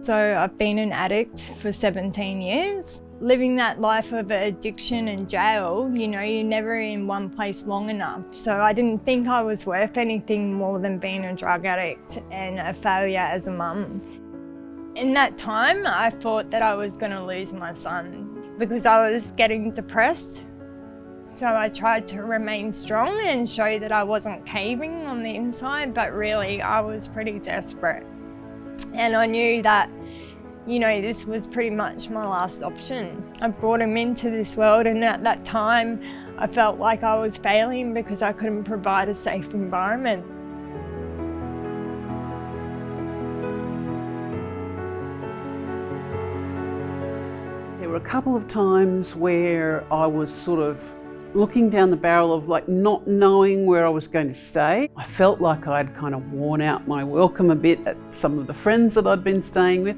So I've been an addict for 17 years. Living that life of addiction and jail, you know, you're never in one place long enough. So I didn't think I was worth anything more than being a drug addict and a failure as a mum. In that time, I thought that I was going to lose my son because I was getting depressed. So I tried to remain strong and show that I wasn't caving on the inside, but really I was pretty desperate. And I knew that, you know, this was pretty much my last option. I brought him into this world, and at that time I felt like I was failing because I couldn't provide a safe environment. There were a couple of times where I was sort of looking down the barrel of like not knowing where I was going to stay. I felt like I'd kind of worn out my welcome a bit at some of the friends that I'd been staying with.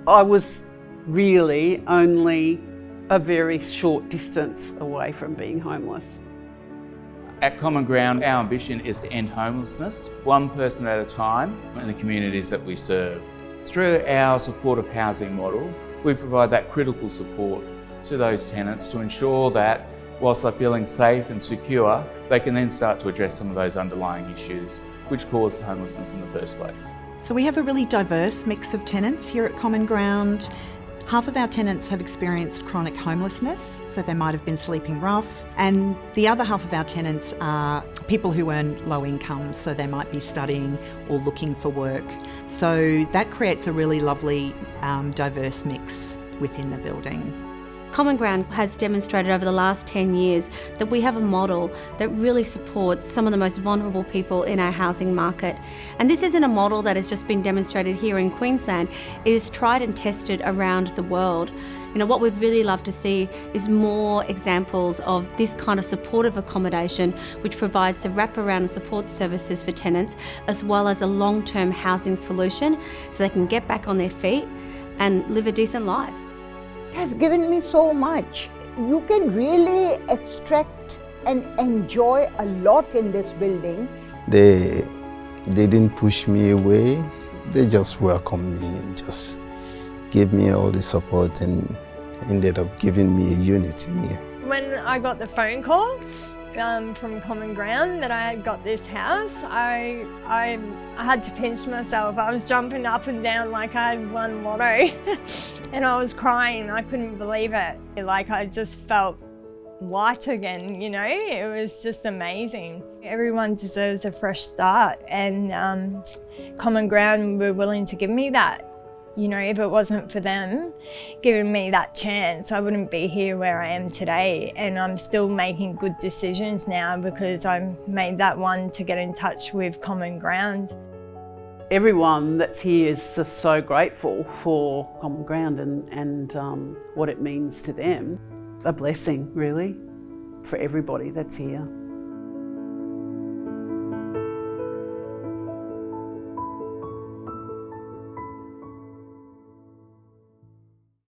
I was really only a very short distance away from being homeless. At Common Ground, our ambition is to end homelessness, one person at a time, in the communities that we serve. Through our supportive housing model, we provide that critical support to those tenants to ensure that whilst they're feeling safe and secure, they can then start to address some of those underlying issues which caused homelessness in the first place. So we have a really diverse mix of tenants here at Common Ground. Half of our tenants have experienced chronic homelessness, so they might have been sleeping rough, and the other half of our tenants are people who earn low income, so they might be studying or looking for work. So that creates a really lovely diverse mix within the building. Common Ground has demonstrated over the last 10 years that we have a model that really supports some of the most vulnerable people in our housing market. And this isn't a model that has just been demonstrated here in Queensland, it is tried and tested around the world. You know, what we'd really love to see is more examples of this kind of supportive accommodation which provides the wraparound and support services for tenants, as well as a long-term housing solution so they can get back on their feet and live a decent life. Has given me so much. You can really extract and enjoy a lot in this building. They didn't push me away. They just welcomed me and just gave me all the support and ended up giving me a unit in here. When I got the phone call from Common Ground that I had got this house, I had to pinch myself. I was jumping up and down like I had won lotto and I was crying. I couldn't believe it. Like I just felt light again, you know? It was just amazing. Everyone deserves a fresh start, and Common Ground were willing to give me that. You know, if it wasn't for them giving me that chance, I wouldn't be here where I am today. And I'm still making good decisions now because I made that one to get in touch with Common Ground. Everyone that's here is just so grateful for Common Ground and what it means to them. A blessing, really, for everybody that's here.